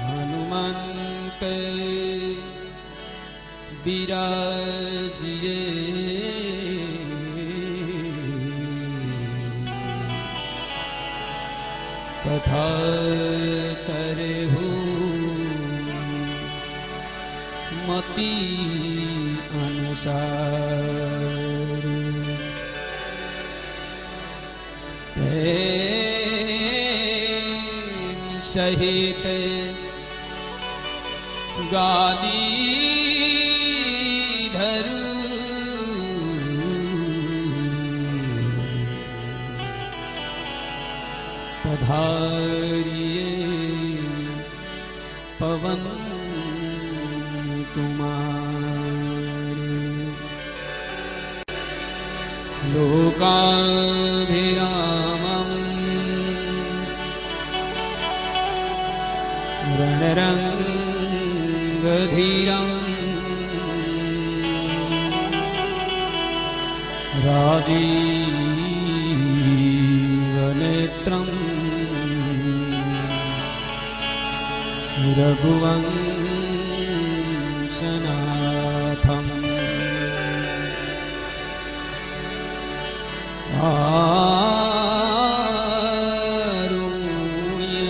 हनुमंत बिराजिए तथा करहु मति अनुसार। सहित गादीधर पधारिए पवन कुमार। लोकाभिरामं रणरंगधीरं राजीवनेत्रं रघुवंशनाथम्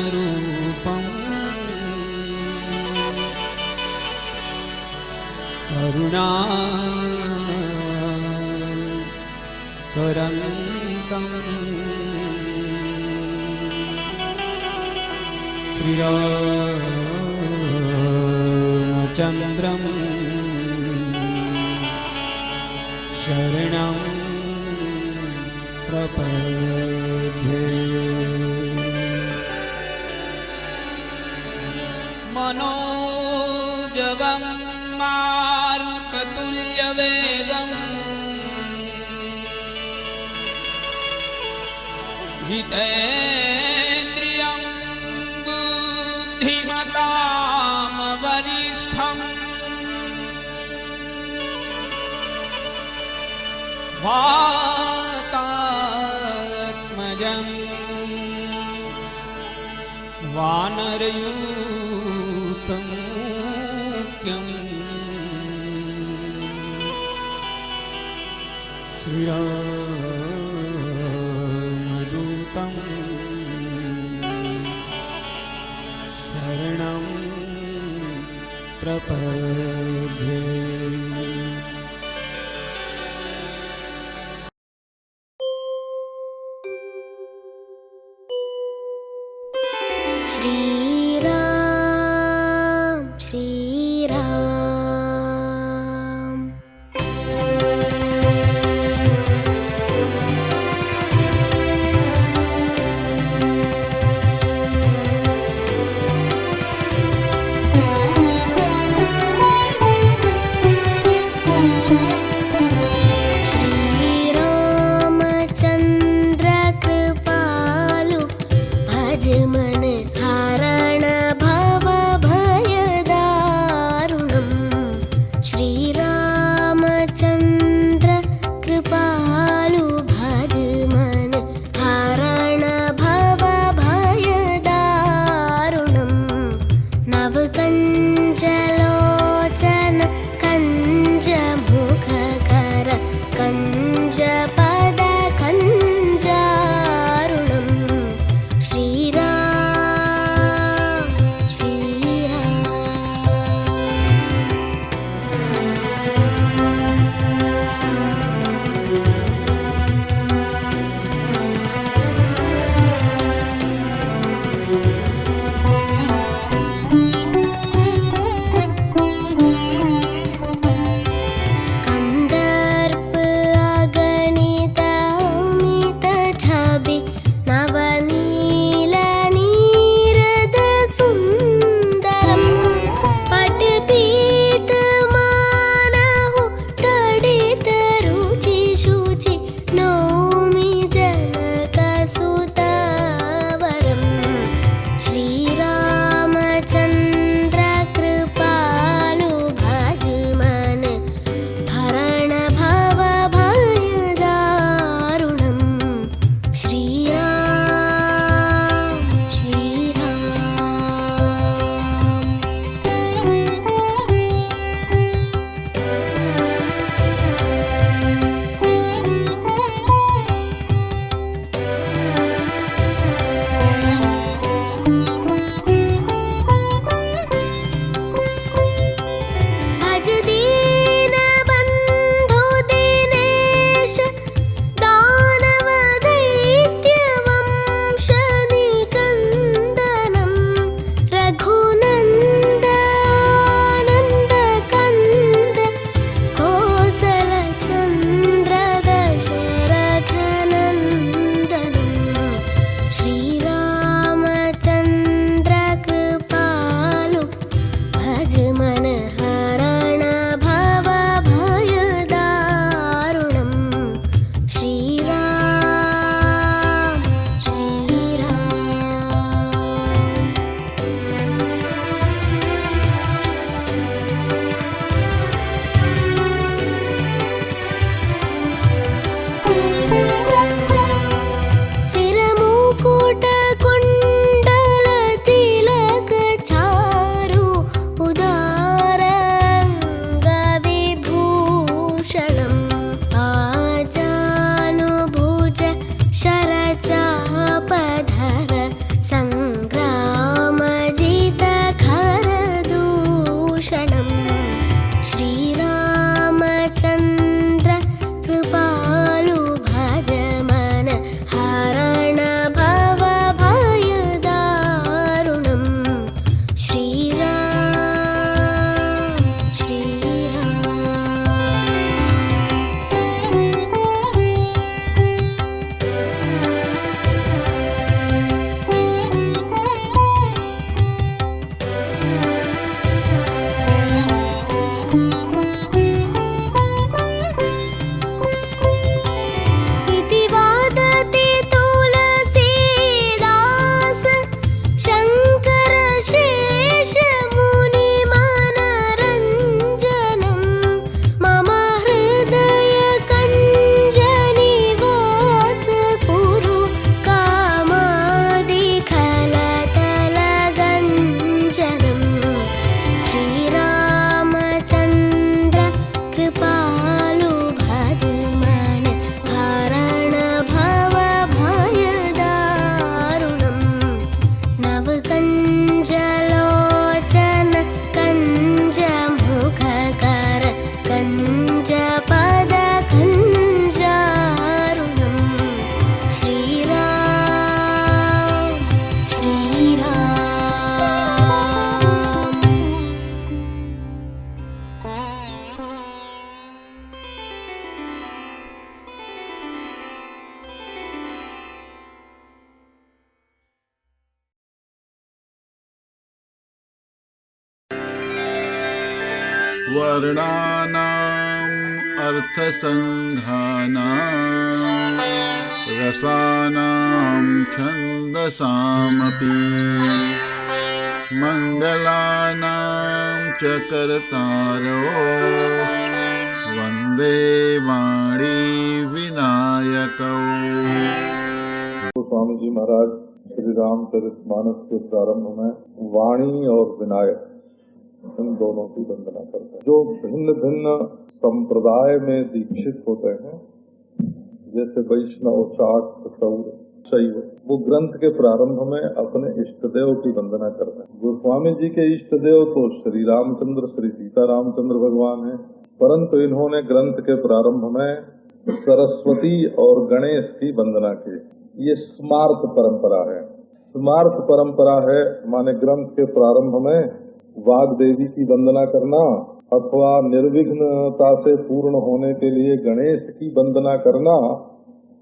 आरुण्यरूपं करुणाकरं श्रीरामचन्द्रं शरणं प्रपद्ये। मनोजवं मारुततुल्यवेगं जितेन्द्रियं बुद्धिमतां वरिष्ठं वातात्मजं वानरयूथमुख्यं श्रीरामदूतं शरणं प्रपद्ये। श्रीराम श्रीराम श्रीरामचन्द्र कृपालु भज मन हारा कृपालु भज मन हरण भव भय दारुणम् नव कंजलोचन कंज मुख कर कंज पद कंजारुणम् श्रीराम श्रीराम। वर्णानाम् अर्थसङ्घानां रसानां छन्दसामपि मङ्गलानां च कर्तारो वन्दे वाणी विनायकौ। स्वामी जी महाराज श्री रामचरितमानस के प्रारंभ में वाणी और विनायक इन दोनों की वंदना करते हैं। जो भिन्न भिन्न संप्रदाय में दीक्षित होते हैं, जैसे वैष्णव, शाक्त, सौर, शैव, वो ग्रंथ के प्रारंभ में अपने इष्ट देव की वंदना करते हैं। गोस्वामी जी के इष्ट देव तो श्री रामचंद्र, श्री सीता रामचंद्र भगवान हैं, परंतु इन्होंने ग्रंथ के प्रारंभ में सरस्वती और गणेश की वंदना की। ये स्मार्त परंपरा है। स्मार्त परंपरा है माने ग्रंथ के प्रारंभ में वाग देवी की वंदना करना अथवा निर्विघ्नता से पूर्ण होने के लिए गणेश की वंदना करना,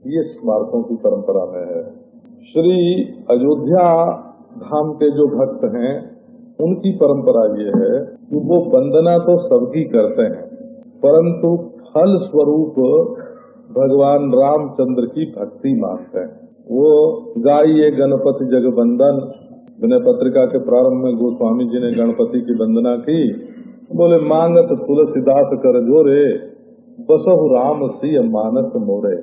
ये स्मारकों की परंपरा में है। श्री अयोध्या धाम के जो भक्त हैं उनकी परंपरा ये है कि वो वंदना तो सबकी करते हैं, परंतु फल स्वरूप भगवान रामचंद्र की भक्ति मांगते हैं। वो गाइए गणपति जगवंदन विनय पत्रिका के प्रारंभ में गोस्वामी जी ने गणपति की वंदना की। बोले मांगत तुलसीदास कर जोरे बसहु राम सिय मानस मोरे।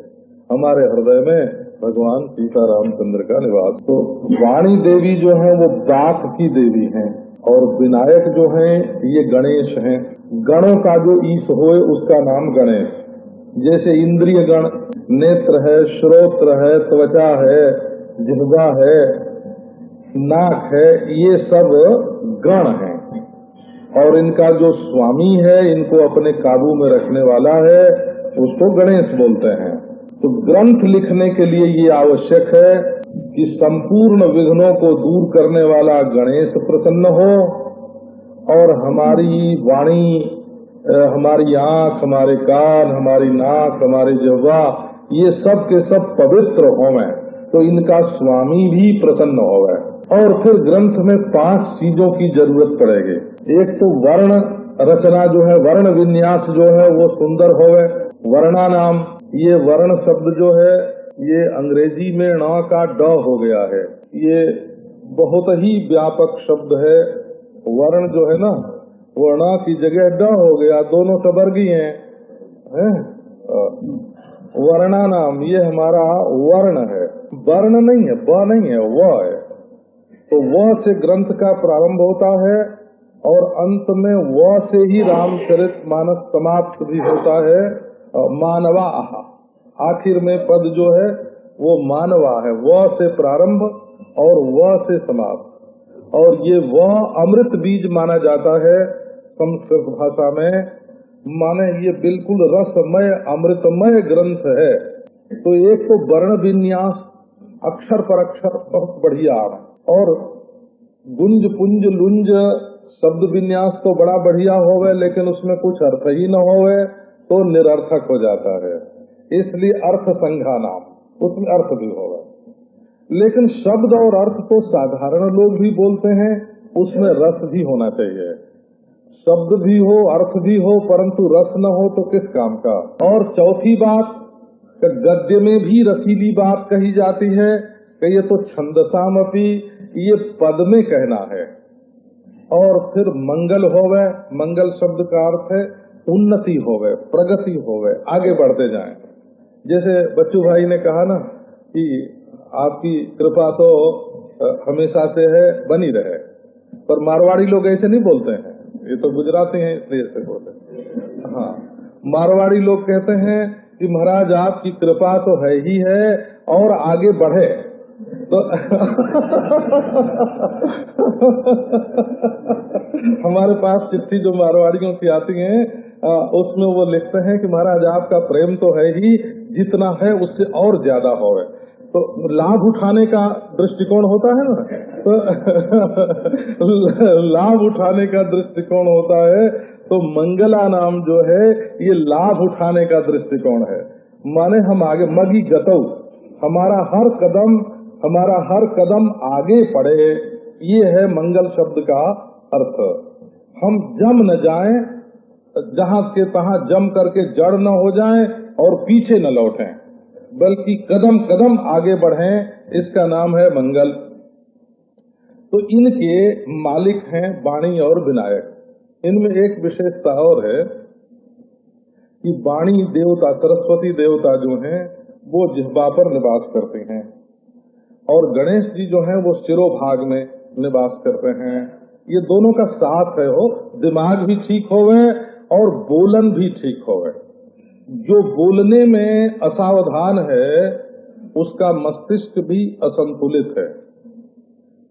हमारे हृदय में भगवान सीता रामचंद्र का निवास। तो वाणी देवी जो है वो बात की देवी हैं और विनायक जो हैं ये गणेश हैं। गणों का जो ईश होए उसका नाम गणेश। जैसे इंद्रिय गण नेत्र है, श्रोत्र है, त्वचा है, जिह्वा है, नाक है, ये सब गण हैं और इनका जो स्वामी है, इनको अपने काबू में रखने वाला है, उसको गणेश बोलते हैं। तो ग्रंथ लिखने के लिए ये आवश्यक है कि संपूर्ण विघ्नों को दूर करने वाला गणेश प्रसन्न हो और हमारी वाणी, हमारी आँख, हमारे कान, हमारी नाक, हमारी जिह्वा, ये सब के सब पवित्र होवें, तो इनका स्वामी भी प्रसन्न होवे। और फिर ग्रंथ में 5 चीजों की जरूरत पड़ेगी। एक तो वर्ण रचना जो है, वर्ण विन्यास जो है वो सुंदर होवे। वर्णा नाम, ये वर्ण शब्द जो है ये अंग्रेजी में ण का ड हो गया है। ये बहुत ही व्यापक शब्द है। वर्ण जो है ना, वर्ण की जगह ड हो गया, दोनों सवर्गी हैं। वर्णा नाम, ये हमारा वर्ण है, वर्ण नहीं है, ब नहीं है, व है। तो व से ग्रंथ का प्रारंभ होता है और अंत में व से ही रामचरितमानस समाप्त भी होता है। मानवा, आखिर में पद जो है वो मानवा है। व से प्रारंभ और व से समाप्त। और ये व अमृत बीज माना जाता है संस्कृत भाषा में, माने ये बिल्कुल रसमय अमृतमय ग्रंथ है। तो एक तो वर्ण विन्यास अक्षर पर अक्षर बहुत बढ़िया और गुंज पुंज लुंज शब्द विन्यास तो बड़ा बढ़िया होवे, लेकिन उसमें कुछ अर्थ ही न होवे तो निरर्थक हो जाता है। इसलिए अर्थ संघा नाम, उसमें अर्थ भी होवे। लेकिन शब्द और अर्थ तो साधारण लोग भी बोलते हैं, उसमें रस भी होना चाहिए। शब्द भी हो, अर्थ भी हो, परंतु रस न हो तो किस काम का। और चौथी बात, गद्य में भी रसीली बात कही जाती है कि ये तो छंदसामपि, ये पद में कहना है। और फिर मंगल होवे, मंगल शब्द का अर्थ है उन्नति होवे, प्रगति होवे, आगे बढ़ते जाएं। जैसे बच्चू भाई ने कहा ना कि आपकी कृपा तो हमेशा से है, बनी रहे, पर मारवाड़ी लोग ऐसे नहीं बोलते हैं, ये तो गुजराती हैं इसलिए ऐसे बोलते हैं। हाँ, मारवाड़ी लोग कहते हैं कि महाराज आपकी कृपा तो है ही है और आगे बढ़े। तो हमारे पास चिट्ठी जो मारवाड़ियों की आती है उसमें वो लिखते हैं कि महाराज आपका प्रेम तो है ही, जितना है उससे और ज्यादा होवे। तो लाभ उठाने का दृष्टिकोण होता है ना, तो लाभ उठाने का दृष्टिकोण होता है। तो मंगला नाम जो है ये लाभ उठाने का दृष्टिकोण है। माने हम आगे मगी गतौ, हमारा हर कदम आगे बढ़े, ये है मंगल शब्द का अर्थ। हम जम न जाएं, जहां के तहां जम करके जड़ न हो जाएं और पीछे न लौटें, बल्कि कदम कदम आगे बढ़ें, इसका नाम है मंगल। तो इनके मालिक हैं वाणी और विनायक। इनमें एक विशेषता और है कि वाणी देवता, सरस्वती देवता जो हैं वो जिह्वा पर निवास करते हैं और गणेश जी जो हैं वो शिरोभाग में निवास करते हैं। ये दोनों का साथ है, हो दिमाग भी ठीक होवे और बोलन भी ठीक होवे। जो बोलने में असावधान है उसका मस्तिष्क भी असंतुलित है।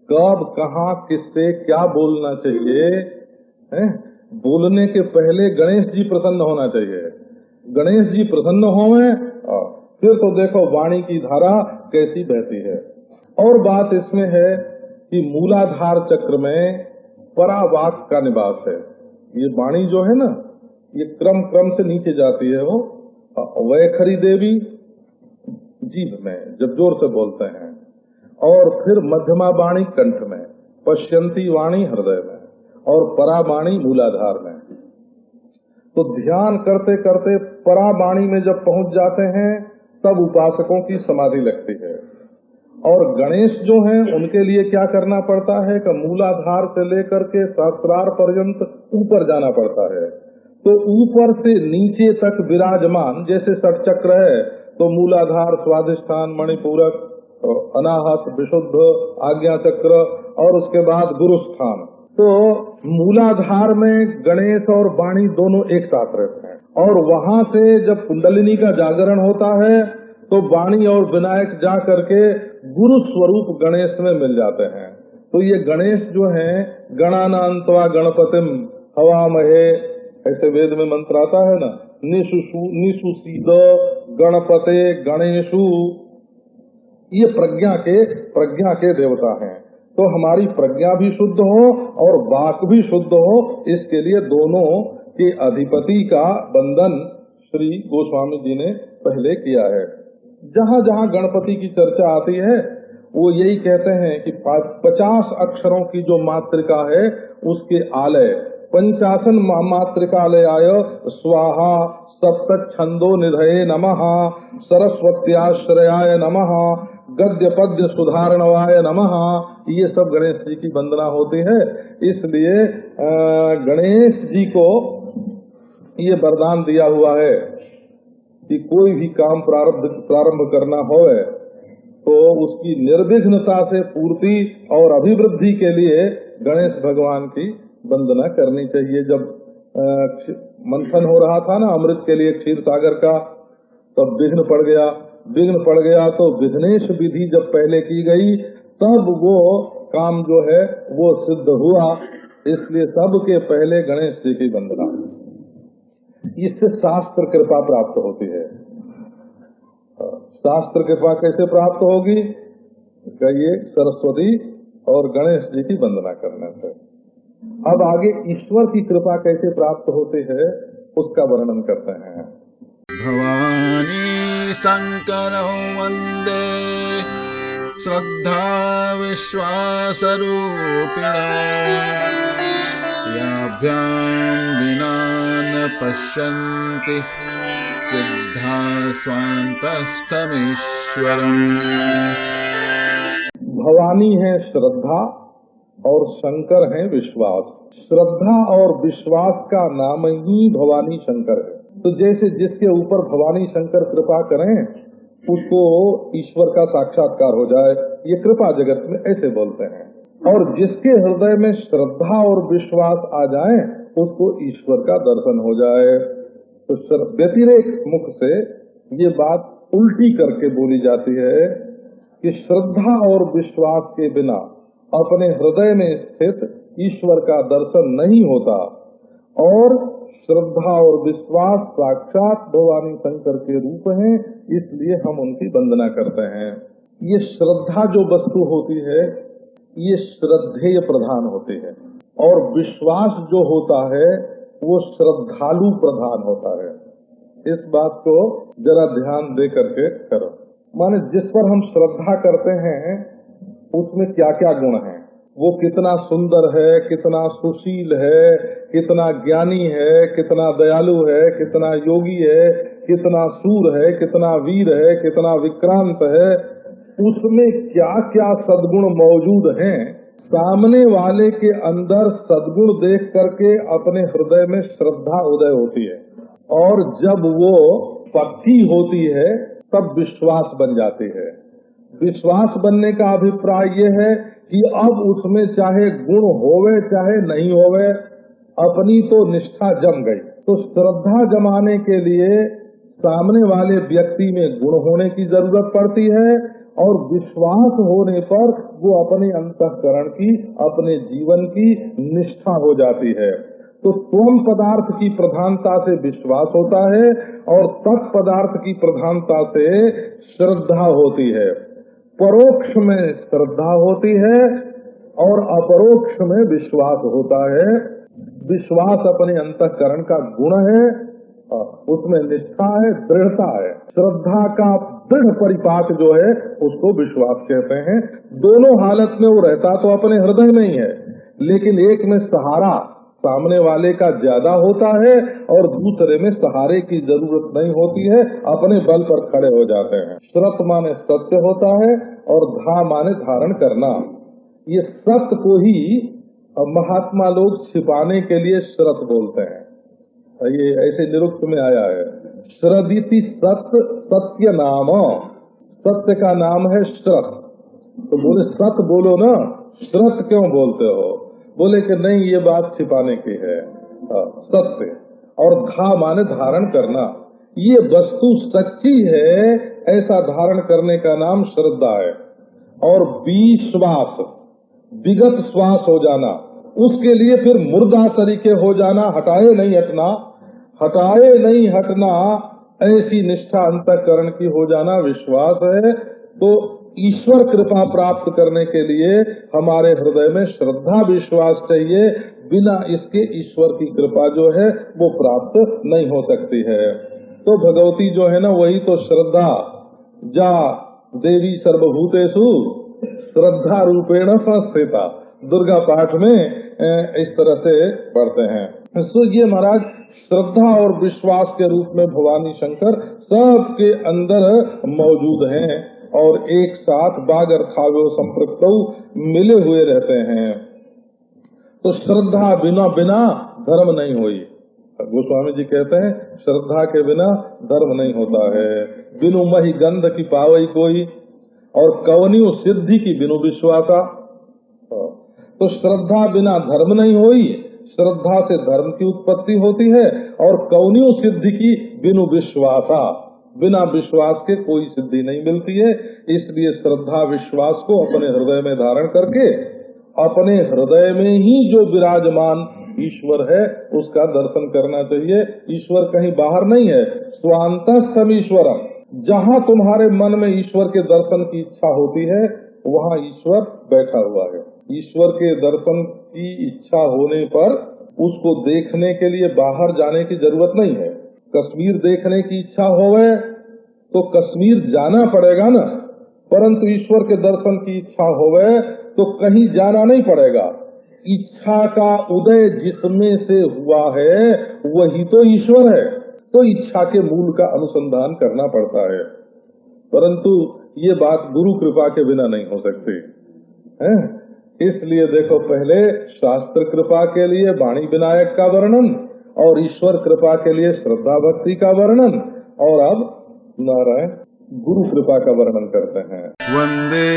कब कहाँ किससे क्या बोलना चाहिए है? बोलने के पहले गणेश जी प्रसन्न होना चाहिए। गणेश जी प्रसन्न होवे फिर तो देखो वाणी की धारा कैसी बहती है। और बात इसमें है कि मूलाधार चक्र में परावाक का निवास है। ये वाणी जो है ना, ये क्रम क्रम से नीचे जाती है। वो वैखरी देवी जीभ में जब जोर से बोलते हैं, और फिर मध्यमा वाणी कंठ में, पश्यंती वाणी हृदय में, और परावाणी मूलाधार में। तो ध्यान करते करते परावाणी में जब पहुंच जाते हैं तब उपासकों की समाधि लगती है। और गणेश जो हैं उनके लिए क्या करना पड़ता है कि मूलाधार से लेकर के सहस्रार पर्यंत ऊपर जाना पड़ता है। तो ऊपर से नीचे तक विराजमान, जैसे षटचक्र है तो मूलाधार, स्वाधिष्ठान, मणिपूरक, अनाहत, विशुद्ध, आज्ञा चक्र और उसके बाद गुरुस्थान। तो मूलाधार में गणेश और वाणी दोनों एक साथ रहते हैं और वहां से जब कुंडलिनी का जागरण होता है तो वाणी और विनायक जा करके गुरु स्वरूप गणेश में मिल जाते हैं। तो ये गणेश जो हैं गणानान्त्वा गणपतिम हवामहे, ऐसे वेद में मंत्र आता है ना, निशुसीद गणपते गणेशु, ये प्रज्ञा के देवता हैं। तो हमारी प्रज्ञा भी शुद्ध हो और वाक भी शुद्ध हो, इसके लिए दोनों के अधिपति का बंधन श्री गोस्वामी जी ने पहले किया है। जहाँ जहाँ गणपति की चर्चा आती है वो यही कहते हैं कि 50 अक्षरों की जो मातृका है उसके आलय, 55 मातृकालयाय स्वाहा, सप्त छंदो निधये नमः, सरस्वत्याश्रयाय नमः, गद्य पद्य सुधारणवाय नमः, ये सब गणेश जी की वंदना होती है। इसलिए गणेश जी को ये वरदान दिया हुआ है कि कोई भी काम प्रारंभ करना होवे तो उसकी निर्विघ्नता से पूर्ति और अभिवृद्धि के लिए गणेश भगवान की वंदना करनी चाहिए। जब मंथन हो रहा था ना अमृत के लिए क्षीर सागर का, तब विघ्न पड़ गया तो विघ्नेश विधि जब पहले की गई तब वो काम जो है वो सिद्ध हुआ। इसलिए सबके पहले गणेश जी की वंदना, इससे शास्त्र कृपा प्राप्त होती है। शास्त्र कृपा कैसे प्राप्त होगी? कहिए सरस्वती और गणेश जी की वंदना करने से। अब आगे ईश्वर की कृपा कैसे प्राप्त होती है उसका वर्णन करते हैं। भवानी शंकरौ वंदे श्रद्धा विश्वासरूपिणौ, याभ्यां विना न पश्यन्ति सिद्धा स्वान्तस्थमीश्वरम्। भवानी है श्रद्धा और शंकर है विश्वास। श्रद्धा और विश्वास का नाम ही भवानी शंकर है। तो जैसे जिसके ऊपर भवानी शंकर कृपा करें उसको ईश्वर का साक्षात्कार हो जाए, ये कृपा जगत में ऐसे बोलते हैं। और जिसके हृदय में श्रद्धा और विश्वास आ जाए उसको ईश्वर का दर्शन हो जाए। तो व्यतिरेक मुख से ये बात उल्टी करके बोली जाती है कि श्रद्धा और विश्वास के बिना अपने हृदय में स्थित ईश्वर का दर्शन नहीं होता, और श्रद्धा और विश्वास साक्षात भवानी शंकर के रूप हैं, इसलिए हम उनकी वंदना करते हैं। ये श्रद्धा जो वस्तु होती है ये श्रद्धेय प्रधान होती है, और विश्वास जो होता है वो श्रद्धालु प्रधान होता है। इस बात को जरा ध्यान दे करके करो। माने जिस पर हम श्रद्धा करते हैं उसमें क्या क्या गुण हैं, वो कितना सुंदर है, कितना सुशील है, कितना ज्ञानी है, कितना दयालु है, कितना योगी है, कितना सूर है, कितना वीर है, कितना विक्रांत है, उसमें क्या क्या सद्गुण मौजूद हैं। सामने वाले के अंदर सद्गुण देख करके अपने हृदय में श्रद्धा उदय होती है, और जब वो पक्की होती है तब विश्वास बन जाती है। विश्वास बनने का अभिप्राय ये है कि अब उसमें चाहे गुण होवे चाहे नहीं होवे, अपनी तो निष्ठा जम गई। तो श्रद्धा जमाने के लिए सामने वाले व्यक्ति में गुण होने की जरूरत पड़ती है, और विश्वास होने पर वो अपने अंतःकरण की, अपने जीवन की निष्ठा हो जाती है। तो त्वम पदार्थ की प्रधानता से विश्वास होता है, और तत् पदार्थ की प्रधानता से श्रद्धा होती है। परोक्ष में श्रद्धा होती है और अपरोक्ष में विश्वास होता है। विश्वास अपने अंतःकरण का गुण है, उसमें निष्ठा है, दृढ़ता है। श्रद्धा का दृढ़ परिपाक जो है उसको विश्वास कहते हैं। दोनों हालत में वो रहता तो अपने हृदय में ही है, लेकिन एक में सहारा सामने वाले का ज्यादा होता है और दूसरे में सहारे की जरूरत नहीं होती है, अपने बल पर खड़े हो जाते हैं। श्रत माने सत्य होता है और धा माने धारण करना। ये सत्य को ही महात्मा लोग छिपाने के लिए श्रत बोलते हैं। ये ऐसे निरुक्त में आया है, श्रदिति सत्य सत्य नाम, सत्य का नाम है श्रत। तो बोले सत्य बोलो ना, श्रत क्यों बोलते हो? बोले कि नहीं, ये बात छिपाने की है। सत्य और धा माने धारण करना, ये वस्तु सच्ची है ऐसा धारण करने का नाम श्रद्धा है। और विश्वास, विगत श्वास हो जाना, उसके लिए फिर मुर्दा तरीके हो जाना, हटाए नहीं हटना, हटाए नहीं हटना, ऐसी निष्ठा अंतःकरण की हो जाना विश्वास है। तो ईश्वर कृपा प्राप्त करने के लिए हमारे हृदय में श्रद्धा विश्वास चाहिए, बिना इसके ईश्वर की कृपा जो है वो प्राप्त नहीं हो सकती है। तो भगवती जो है ना, वही तो श्रद्धा, जा देवी सर्वभूतेषु श्रद्धा रूपेण संस्थिता, दुर्गा पाठ में इस तरह से पढ़ते हैं। तो ये महाराज श्रद्धा और विश्वास के रूप में भवानी शंकर सबके अंदर मौजूद हैं और एक साथ बाग अर्थाव्यो संपृक्तौ मिले हुए रहते हैं। तो श्रद्धा बिना बिना धर्म नहीं हुई। गोस्वामी जी कहते हैं श्रद्धा के बिना धर्म नहीं होता है। बिनु मही गंध की पावई कोई, और कवनियों सिद्धि की बिनु विश्वासा। तो श्रद्धा बिना धर्म नहीं हुई, श्रद्धा से धर्म की उत्पत्ति होती है, और कवनियों सिद्धि की बिनु विश्वासा, बिना विश्वास के कोई सिद्धि नहीं मिलती है। इसलिए श्रद्धा विश्वास को अपने हृदय में धारण करके अपने हृदय में ही जो विराजमान ईश्वर है उसका दर्शन करना चाहिए। ईश्वर कहीं बाहर नहीं है, स्वांतस्थम ईश्वरम। जहाँ तुम्हारे मन में ईश्वर के दर्शन की इच्छा होती है वहाँ ईश्वर बैठा हुआ है। ईश्वर के दर्शन की इच्छा होने पर उसको देखने के लिए बाहर जाने की जरूरत नहीं है। कश्मीर देखने की इच्छा होवे तो कश्मीर जाना पड़ेगा ना, परंतु ईश्वर के दर्शन की इच्छा होवे तो कहीं जाना नहीं पड़ेगा। इच्छा का उदय जिसमें से हुआ है वही तो ईश्वर है। तो इच्छा के मूल का अनुसंधान करना पड़ता है, परंतु ये बात गुरु कृपा के बिना नहीं हो सकती है। इसलिए देखो, पहले शास्त्र कृपा के लिए वाणी विनायक का वर्णन, और ईश्वर कृपा के लिए श्रद्धा भक्ति का वर्णन, और अब नारायण गुरु कृपा का वर्णन करते हैं। वंदे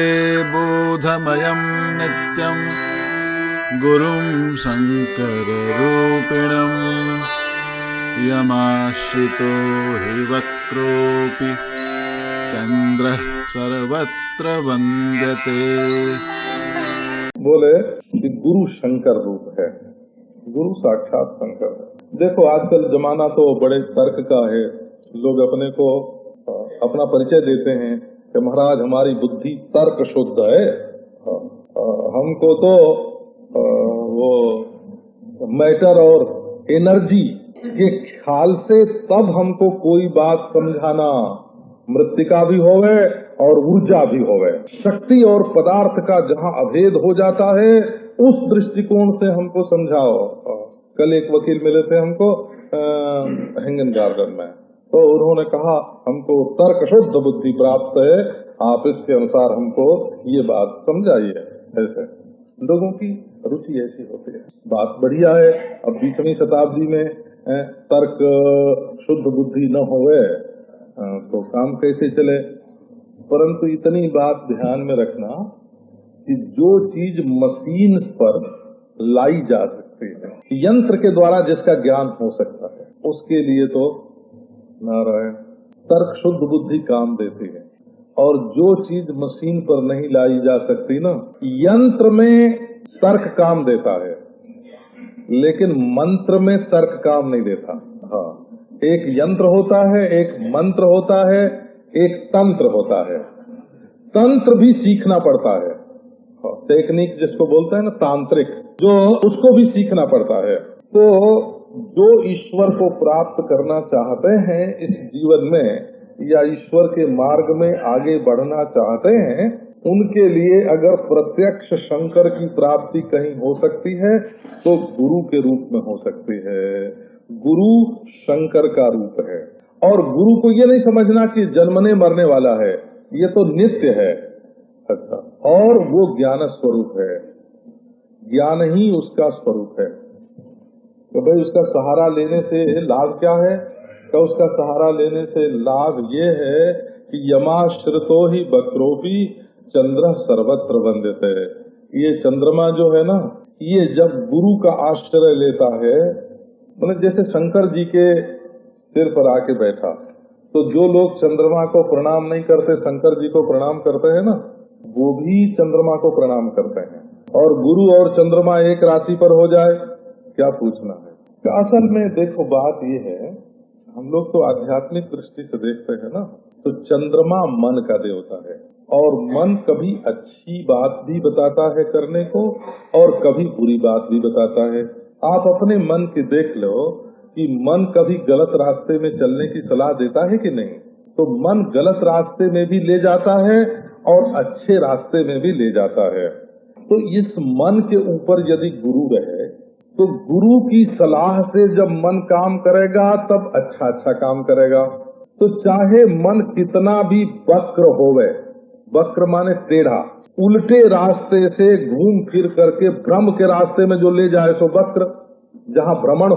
बोधमयं नित्यं गुरुं शंकर रूपिणं यमाश्रितो हि वक्रोऽपि चंद्रः सर्वत्र वंद्यते। बोले कि गुरु शंकर रूप है, गुरु साक्षात शंकर है। देखो आजकल जमाना तो बड़े तर्क का है, लोग अपने को अपना परिचय देते हैं कि महाराज हमारी बुद्धि तर्क शुद्ध है, हमको तो वो मैटर और एनर्जी के ख्याल से तब हमको कोई बात समझाना, मृत्तिका भी होवे और ऊर्जा भी होवे, शक्ति और पदार्थ का जहाँ अभेद हो जाता है उस दृष्टिकोण से हमको समझाओ। कल एक वकील मिले थे हमको हैंगन गार्डन में, तो उन्होंने कहा हमको तर्क शुद्ध बुद्धि प्राप्त है, आप इसके अनुसार हमको ये बात समझाइए। ऐसे लोगों की रुचि ऐसी होती है। बात बढ़िया है। अब 20वीं शताब्दी में तर्क शुद्ध बुद्धि न होवे तो काम कैसे चले। परंतु इतनी बात ध्यान में रखना कि जो चीज मशीन पर लाई जा सकती है, यंत्र के द्वारा जिसका ज्ञान हो सकता है, उसके लिए तो नारायण तर्क शुद्ध बुद्धि काम देती है। और जो चीज मशीन पर नहीं लाई जा सकती ना, यंत्र में तर्क काम देता है लेकिन मंत्र में तर्क काम नहीं देता। हाँ, एक यंत्र होता है, एक मंत्र होता है, एक तंत्र होता है। तंत्र भी सीखना पड़ता है, टेक्निक जिसको बोलते हैं ना तांत्रिक, जो उसको भी सीखना पड़ता है। तो जो ईश्वर को प्राप्त करना चाहते हैं इस जीवन में या ईश्वर के मार्ग में आगे बढ़ना चाहते हैं, उनके लिए अगर प्रत्यक्ष शंकर की प्राप्ति कहीं हो सकती है तो गुरु के रूप में हो सकती है। गुरु शंकर का रूप है। और गुरु को ये नहीं समझना कि जन्मने मरने वाला है, ये तो नित्य है। अच्छा, और वो ज्ञान स्वरूप है, ज्ञान ही उसका स्वरूप है। तो भाई उसका सहारा लेने से लाभ क्या है? तो उसका सहारा लेने से लाभ ये है कि यमाश्रितो ही वक्रोपि चंद्र सर्वत्र वंदिते। ये चंद्रमा जो है ना, ये जब गुरु का आश्रय लेता है, मतलब जैसे शंकर जी के सिर पर आके बैठा, तो जो लोग चंद्रमा को प्रणाम नहीं करते, शंकर जी को प्रणाम करते हैं ना, वो भी चंद्रमा को प्रणाम करते हैं। और गुरु और चंद्रमा एक राशि पर हो जाए, क्या पूछना है। असल में देखो बात ये है, हम लोग तो आध्यात्मिक दृष्टि से देखते हैं ना, तो चंद्रमा मन का देवता है और मन कभी अच्छी बात भी बताता है करने को और कभी बुरी बात भी बताता है। आप अपने मन की देख लो कि मन कभी गलत रास्ते में चलने की सलाह देता है कि नहीं। तो मन गलत रास्ते में भी ले जाता है और अच्छे रास्ते में भी ले जाता है। तो इस मन के ऊपर यदि गुरु रहे तो गुरु की सलाह से जब मन काम करेगा तब अच्छा काम करेगा। तो चाहे मन कितना भी वक्र होवे, वक्र माने टेढ़ा, उल्टे रास्ते से घूम फिर करके भ्रम के रास्ते में जो ले जाए सो वक्र। जहाँ भ्रमण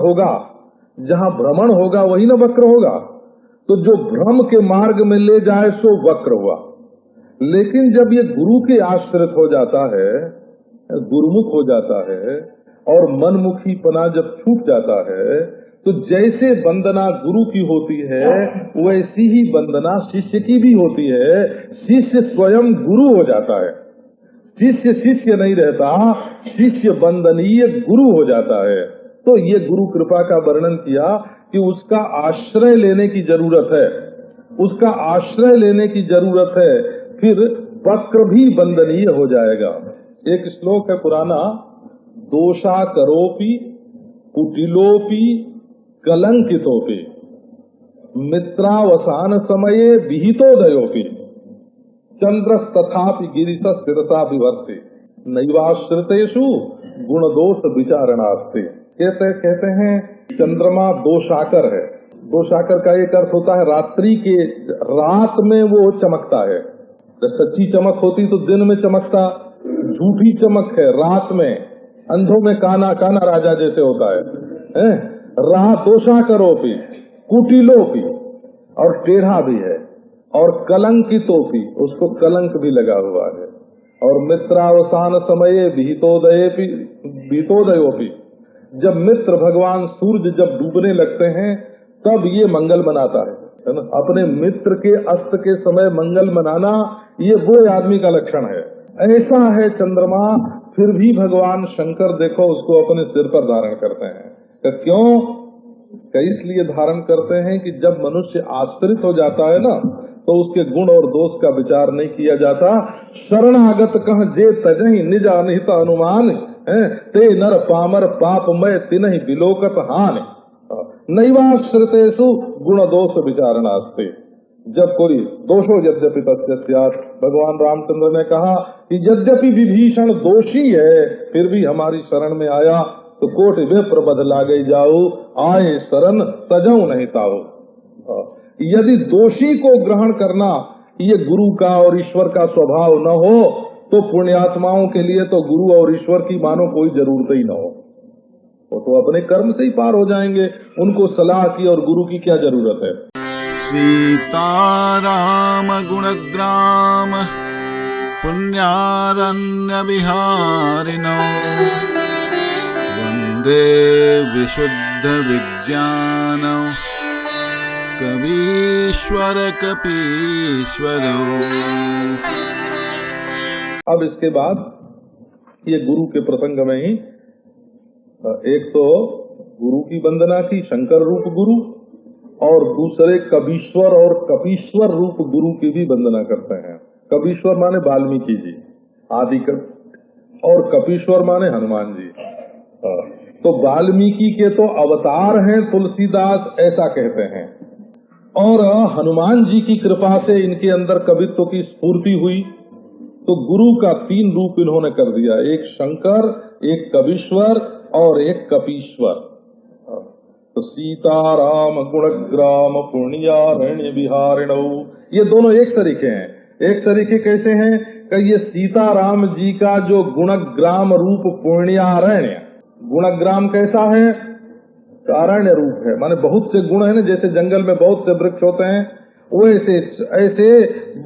होगा वही ना वक्र होगा। तो जो भ्रम के मार्ग में ले जाए सो वक्र हुआ। लेकिन जब ये गुरु के आश्रित हो जाता है, गुरुमुख हो जाता है और मनमुखी पना जब छूट जाता है, तो जैसे वंदना गुरु की होती है वैसी ही वंदना शिष्य की भी होती है। शिष्य स्वयं गुरु हो जाता है। शिष्य नहीं रहता, शिष्य वंदनीय गुरु हो जाता है। तो ये गुरु कृपा का वर्णन किया कि उसका आश्रय लेने की जरूरत है, उसका आश्रय लेने की जरूरत है, फिर वक्र भी वंदनीय हो जाएगा। एक श्लोक है पुराना, दोषा करोपि कुटिलोपि कलंकितोपि मित्रावसान समये विहितोदयोपि चंद्रस्तथापि गिरिश स्थिरता विवर्ते नैवाश्रितेषु गुण दोष विचारणास्ते। कहते हैं चंद्रमा दोषाकर है। दोषाकर का एक अर्थ होता है रात में वो चमकता है। जब सच्ची चमक होती तो दिन में चमकता, झूठी चमक है रात में। अंधों में काना राजा जैसे होता है। रात दोषाकरोपि कुटिलोपि और टेढ़ा भी है, और कलंकितोपि उसको कलंक भी लगा हुआ है। और मित्रावसान समये विहितोदयोपि जब मित्र भगवान सूर्य जब डूबने लगते हैं तब ये मंगल मनाता है ना। अपने मित्र के अस्त के समय मंगल मनाना ये वो आदमी का लक्षण है। ऐसा है चंद्रमा, फिर भी भगवान शंकर देखो उसको अपने सिर पर धारण करते हैं। तो क्यों? इसलिए धारण करते हैं कि जब मनुष्य आश्रित हो जाता है ना तो उसके गुण और दोष का विचार नहीं किया जाता। शरणागत कह जे तजहि निज अनिहित अनुमान, ते नर पामर पापमय तिनहि विलोकत हानि, नैवाश्रितेषु गुण दोष विचारणास्ते। जब कोई दोषो यद्यपि तस्य स्यात्, भगवान रामचंद्र ने कहा कि यद्यपि विभीषण दोषी है फिर भी हमारी शरण में आया तो कोटि विप्र बध लागे जाओ, आए शरण तजऊ नहीं ताओ। यदि दोषी को ग्रहण करना ये गुरु का और ईश्वर का स्वभाव न हो तो पुण्यात्माओं के लिए तो गुरु और ईश्वर की मानो कोई जरूरत ही न हो। वो तो अपने कर्म से ही पार हो जाएंगे, उनको सलाह की और गुरु की क्या जरूरत है। सीताराम गुणग्राम पुण्यारण्य विहारिणो, वंदे विशुद्ध विज्ञानौ कवीश्वर कपीश्वरो। अब इसके बाद ये गुरु के प्रसंग में ही एक तो गुरु की वंदना की, शंकर रूप गुरु, और दूसरे कबीश्वर और कपीश्वर रूप गुरु की भी वंदना करते हैं। कबीश्वर माने वाल्मीकि जी आदि और कपीश्वर माने हनुमान जी। तो वाल्मीकि के तो अवतार हैं तुलसीदास ऐसा कहते हैं, और हनुमान जी की कृपा से इनके अंदर कवित्व की स्फूर्ति हुई तो गुरु का 3 रूप इन्होंने कर दिया, एक शंकर, एक कबीश्वर और एक कपीश्वर। तो सीताराम गुणग्राम पुण्यारण्य विहारिणौ, ये दोनों एक तरीके हैं। एक तरीके कैसे हैं कि ये सीताराम जी का जो गुणग्राम रूप पुण्यारण्य, गुणग्राम कैसा है? अरण्य रूप है, माने बहुत से गुण है ना, जैसे जंगल में बहुत से वृक्ष होते हैं वैसे ऐसे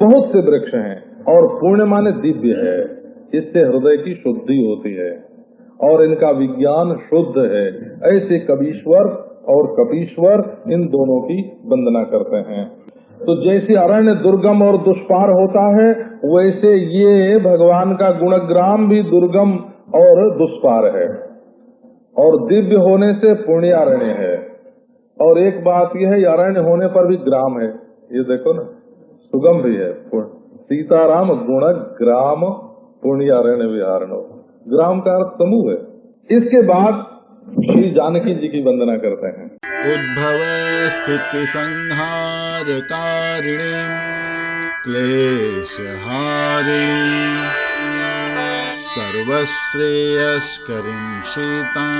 बहुत से वृक्ष हैं। और पुण्य माने दिव्य है, इससे हृदय की शुद्धि होती है और इनका विज्ञान शुद्ध है। ऐसे कबीश्वर और कपीश्वर इन दोनों की वंदना करते हैं। तो जैसे अरण्य दुर्गम और दुष्पार होता है वैसे ये भगवान का गुणग्राम भी दुर्गम और दुष्पार है, और दिव्य होने से पुण्यारण्य है। और एक बात यह है, अरण्य होने पर भी ग्राम है, ये देखो ना, सुगम भी है। सीताराम गुण ग्राम पुण्यारण्य विहारणो, ग्राम का अर्थ समूह है। इसके बाद श्री जानकी जी की वंदना करते हैं। उद्भव स्थिति संहार कारिणी क्लेश हारिणी सर्वश्रेयस्करीं सीतां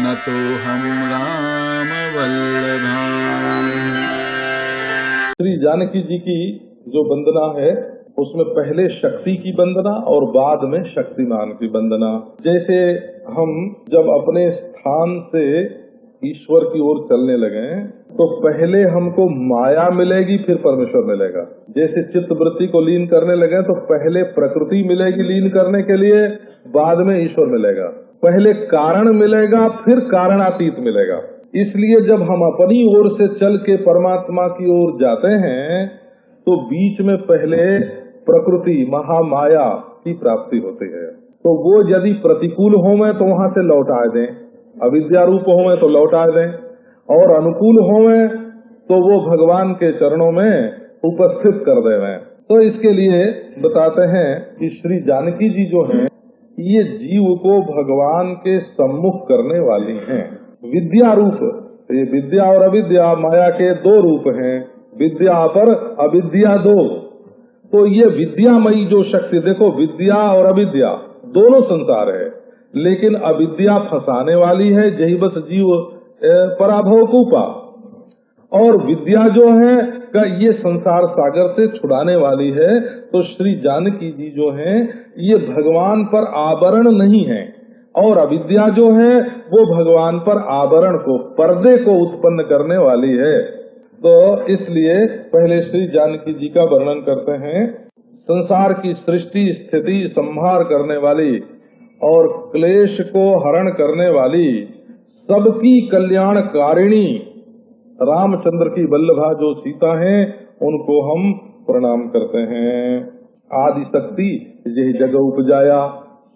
नतोऽहं राम वल्लभाम्। श्री जानकी जी की जो वंदना है उसमें पहले शक्ति की वंदना और बाद में शक्तिमान की वंदना। जैसे हम जब अपने स्थान से ईश्वर की ओर चलने लगे तो पहले हमको माया मिलेगी फिर परमेश्वर मिलेगा। जैसे चित्त वृत्ति को लीन करने लगे तो पहले प्रकृति मिलेगी लीन करने के लिए, बाद में ईश्वर मिलेगा। पहले कारण मिलेगा फिर कारणातीत मिलेगा। इसलिए जब हम अपनी ओर से चल के परमात्मा की ओर जाते हैं तो बीच में पहले प्रकृति महामाया की प्राप्ति होती है। तो वो यदि प्रतिकूल होवे तो वहाँ से लौटा दें, अविद्या रूप होवे तो लौटा दें, और अनुकूल होवे तो वो भगवान के चरणों में उपस्थित कर देवें। तो इसके लिए बताते हैं कि श्री जानकी जी जो हैं ये जीव को भगवान के सम्मुख करने वाली हैं। विद्या रूप, ये विद्या और अविद्या माया के 2 रूप हैं, विद्या पर अविद्या 2। तो ये विद्यामयी जो शक्ति, देखो विद्या और अविद्या दोनों संसार है, लेकिन अविद्या फंसाने वाली है, यही बस जीव पराभव कूपा, और विद्या जो है का ये संसार सागर से छुड़ाने वाली है। तो श्री जानकी जी जो हैं ये भगवान पर आवरण नहीं है, और अविद्या जो है वो भगवान पर आवरण को, पर्दे को उत्पन्न करने वाली है। तो इसलिए पहले श्री जानकी जी का वर्णन करते हैं। संसार की सृष्टि स्थिति संहार करने वाली और क्लेश को हरण करने वाली सबकी कल्याणकारिणी रामचंद्र की वल्लभा जो सीता हैं उनको हम प्रणाम करते हैं। आदि शक्ति यही जग उपजाया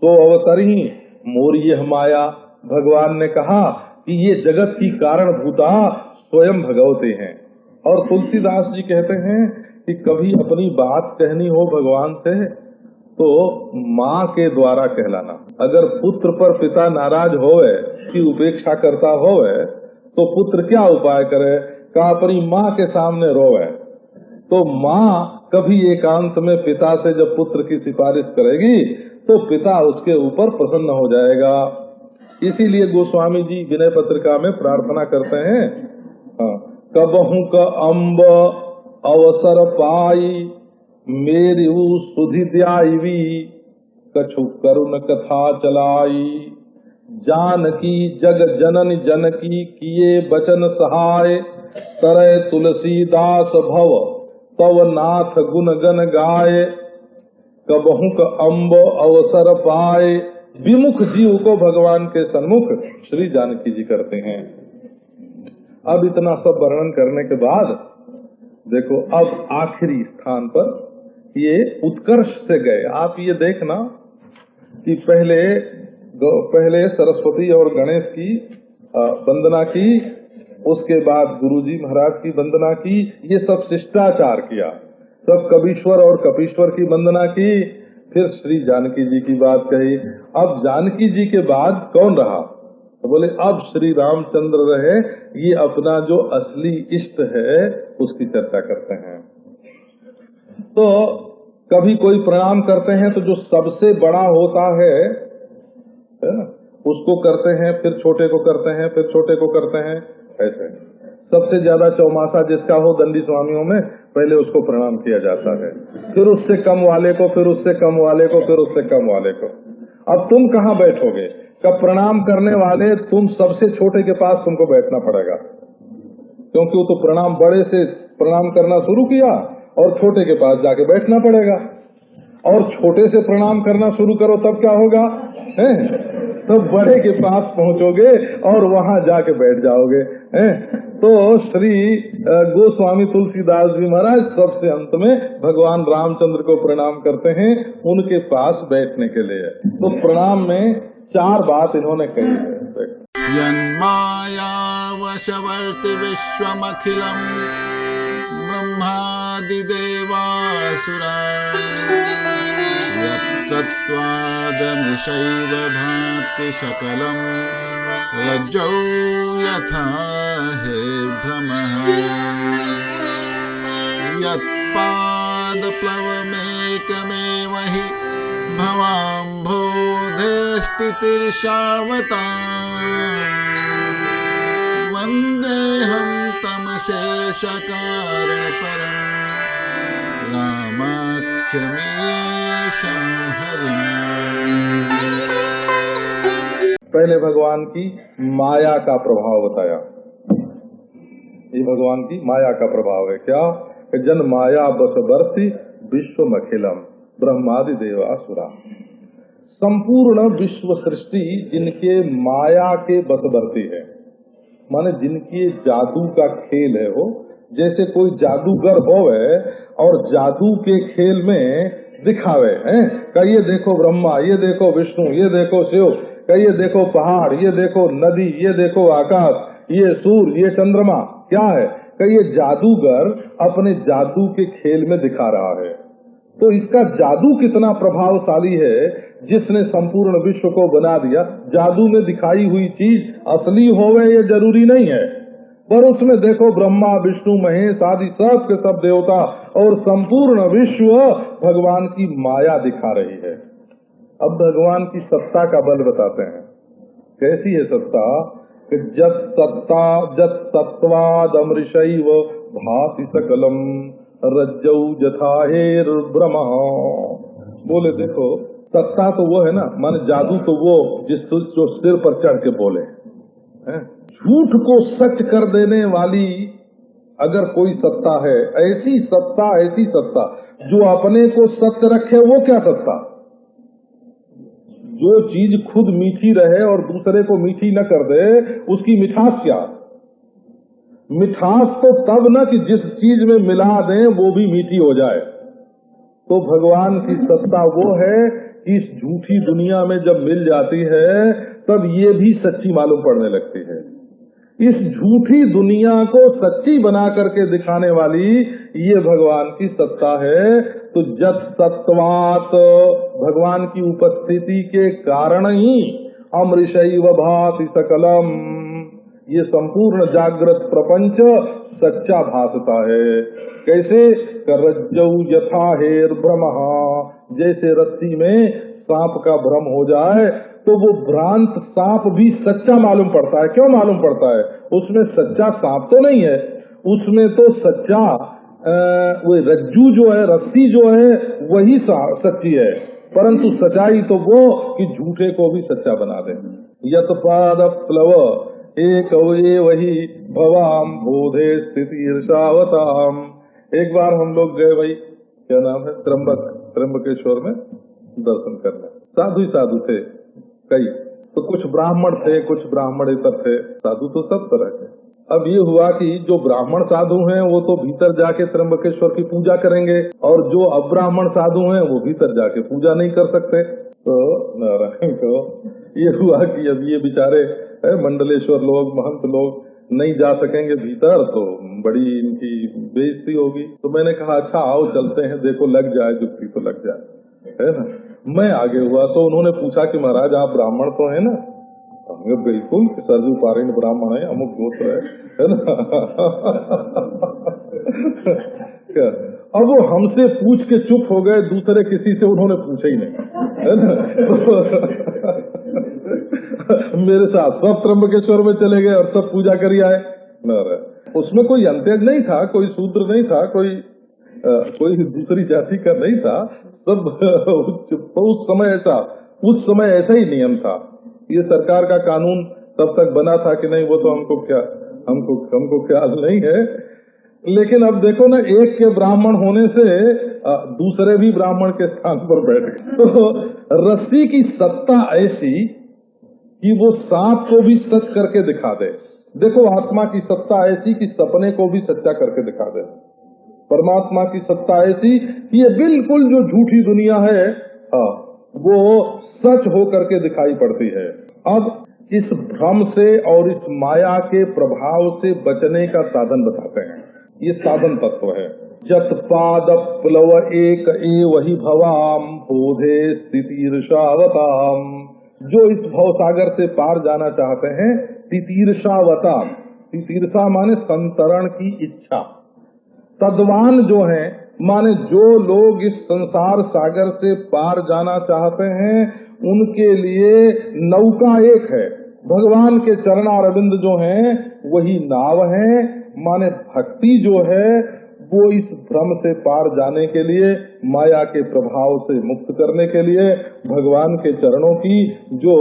तो अवतरही मोर यह माया। भगवान ने कहा कि ये जगत की कारण भूता स्वयं भगवते हैं। और तुलसीदास जी कहते हैं कि कभी अपनी बात कहनी हो भगवान से तो माँ के द्वारा कहलाना। अगर पुत्र पर पिता नाराज होवे की उपेक्षा करता होवे तो पुत्र क्या उपाय करे का अपनी माँ के सामने रोवे। तो माँ कभी एकांत में पिता से जब पुत्र की सिफारिश करेगी तो पिता उसके ऊपर प्रसन्न हो जाएगा। इसीलिए गोस्वामी जी विनय पत्रिका में प्रार्थना करते हैं, कबहू का अम्ब अवसर पाई मेरी सुधि द्यावी कछु करुण कथा चलाई। जानकी जग जनन जनकी किए बचन सहाय तरय तुलसीदास भव तव नाथ गुण गन गाय। कबहू का अम्ब अवसर पाए विमुख जीव को भगवान के सन्मुख श्री जानकी जी करते हैं। अब इतना सब वर्णन करने के बाद देखो अब आखिरी स्थान पर ये उत्कर्ष से गए। आप ये देखना कि पहले सरस्वती और गणेश की वंदना की, उसके बाद गुरुजी महाराज की वंदना की, ये सब शिष्टाचार किया। सब कबीश्वर और कपीश्वर की वंदना की, फिर श्री जानकी जी की बात कही। अब जानकी जी के बाद कौन रहा तो बोले अब श्री रामचंद्र रहे। ये अपना जो असली इष्ट है उसकी चर्चा करते हैं। तो कभी कोई प्रणाम करते हैं तो जो सबसे बड़ा होता है ना, उसको करते हैं, फिर छोटे को करते हैं, फिर छोटे को करते हैं। ऐसे सबसे ज्यादा चौमासा जिसका हो दंडी स्वामियों में पहले उसको प्रणाम किया जाता है, फिर उससे कम वाले को, फिर उससे कम वाले को, फिर उससे कम वाले को। अब तुम कहाँ बैठोगे? कब प्रणाम करने वाले तुम सबसे छोटे के पास तुमको बैठना पड़ेगा, क्योंकि वो तो प्रणाम बड़े से प्रणाम करना शुरू किया और छोटे के पास जाके बैठना पड़ेगा। और छोटे से प्रणाम करना शुरू करो तब क्या होगा है? तब बड़े के पास पहुंचोगे और वहां जाके बैठ जाओगे है? तो श्री गोस्वामी तुलसीदास जी महाराज सबसे अंत में भगवान रामचंद्र को प्रणाम करते हैं उनके पास बैठने के लिए। तो प्रणाम में 4 बात इन्होंने कही है। यन्माया वशवर्ति विश्वमखिलम् ब्रह्मादिदेवासुरा यत्सत्त्वादमृषैव भाति सकलम् रज्जौ यथा हेर्भ्रमः यत्पादप्लवमेकमेव हि भवाम्भोधे स्थितिर्षावता वन्देऽहं तमशेषकारणपरं रामाख्यमीशं हरिम्। पहले भगवान की माया का प्रभाव बताया। ये भगवान की माया का प्रभाव है। क्या? जन माया बस बरसी विश्वमखिलम ब्रह्मादि देवासुरा। संपूर्ण विश्व सृष्टि जिनके माया के बस बरती है, माने जिनकी जादू का खेल है। वो जैसे कोई जादूगर होवे और जादू के खेल में दिखावे हैं, ये देखो ब्रह्मा, ये देखो विष्णु, ये देखो शिव, ये देखो पहाड़, ये देखो नदी, ये देखो आकाश, ये सूर्य, ये चंद्रमा। क्या है? ये जादूगर अपने जादू के खेल में दिखा रहा है। तो इसका जादू कितना प्रभावशाली है जिसने संपूर्ण विश्व को बना दिया। जादू में दिखाई हुई चीज असली होवे ये जरूरी नहीं है, पर उसमें देखो ब्रह्मा विष्णु महेश आदि सब के सब देवता और संपूर्ण विश्व भगवान की माया दिखा रही है। अब भगवान की सत्ता का बल बताते हैं। कैसी है सत्ता? कि जत सत्वादमृषैव भाति सकलम रज्जौ जथा हेर्भ्रमः। बोले देखो सत्ता तो वो है ना, माने जादू तो वो जो सिर पर चढ़ के बोले हैं। झूठ को सच कर देने वाली अगर कोई सत्ता है, ऐसी सत्ता जो अपने को सत्य रखे, वो क्या सत्ता? जो चीज खुद मीठी रहे और दूसरे को मीठी न कर दे, उसकी मिठास क्या? मिठास तो तब न कि जिस चीज में मिला दें वो भी मीठी हो जाए। तो भगवान की सत्ता वो है कि इस झूठी दुनिया में जब मिल जाती है तब ये भी सच्ची मालूम पड़ने लगती है। इस झूठी दुनिया को सच्ची बना करके दिखाने वाली ये भगवान की सत्ता है। तो जत सत्वात, भगवान की उपस्थिति के कारण ही अमृषैव भाति सकलम, ये संपूर्ण जागृत प्रपंच सच्चा भासता है। कैसे? करज्जौ यथा हेर भ्रमः, जैसे रस्सी में सांप का भ्रम हो जाए तो वो भ्रांत सांप भी सच्चा मालूम पड़ता है। क्यों मालूम पड़ता है? उसमें सच्चा सांप तो नहीं है, उसमें तो सच्चा वो रज्जू जो है, रस्सी जो है वही सच्ची है, परंतु सच्चाई तो वो कि झूठे को भी सच्चा बना दे। यत पाद प्लव एक वही भवाम बोधे स्थिति ईर्षावताम। एक बार हम लोग गए भाई, क्या नाम है, त्र्यंबकेश्वर में दर्शन करने। साधु ही साधु थे कई, तो कुछ ब्राह्मण थे, कुछ ब्राह्मणेतर थे। साधु तो सब तरह के। अब ये हुआ कि जो ब्राह्मण साधु हैं वो तो भीतर जाके त्र्यंबकेश्वर की पूजा करेंगे, और जो अब्राह्मण साधु हैं वो भीतर जाके पूजा नहीं कर सकते। तो नारायण को ये हुआ कि अब ये बेचारे मंडलेश्वर लोग, महंत लोग नहीं जा सकेंगे भीतर, तो बड़ी इनकी बेइज्जती होगी। तो मैंने कहा अच्छा आओ चलते हैं, देखो लग जाए जुक्ति तो लग जाए, है ना। मैं आगे हुआ तो उन्होंने पूछा कि महाराज आप ब्राह्मण तो है ना? हमने बिल्कुल सरजू पारिण ब्राह्मण है, अमुक गोत्र है ना। अब वो हमसे पूछ के चुप हो गए, दूसरे किसी से उन्होंने पूछा ही नहीं, है ना। मेरे साथ सब त्र्यंबकेश्वर में चले गए और सब पूजा करी आए। उसमें कोई अंत्यज नहीं था, कोई शूद्र नहीं था, कोई दूसरी जाति का नहीं था। सब उस समय ऐसा ही नियम था। ये सरकार का कानून तब तक बना था कि नहीं वो तो हमको ख्याल नहीं है। लेकिन अब देखो ना, एक के ब्राह्मण होने से दूसरे भी ब्राह्मण के स्थान पर बैठ गए। तो रस्सी की सत्ता ऐसी कि वो सांप को भी सच करके दिखा दे। देखो आत्मा की सत्ता ऐसी कि सपने को भी सच्चा करके दिखा दे। परमात्मा की सत्ता ऐसी कि ये बिल्कुल जो झूठी दुनिया है वो सच हो करके दिखाई पड़ती है। अब इस भ्रम से और इस माया के प्रभाव से बचने का साधन बताते हैं। ये साधन तत्व है। जत पाद प्लव एक वही भवाम बोधे स्थिति ईर्षावताम। जो इस भवसागर से पार जाना चाहते हैं, तितीर्षावताम, तितीर्षा माने संतरण की इच्छा, तद्वान जो है माने जो लोग इस संसार सागर से पार जाना चाहते हैं उनके लिए नौका एक है। भगवान के चरणारविंद जो हैं वही नाव है। माने भक्ति जो है वो इस भ्रम से पार जाने के लिए, माया के प्रभाव से मुक्त करने के लिए भगवान के चरणों की जो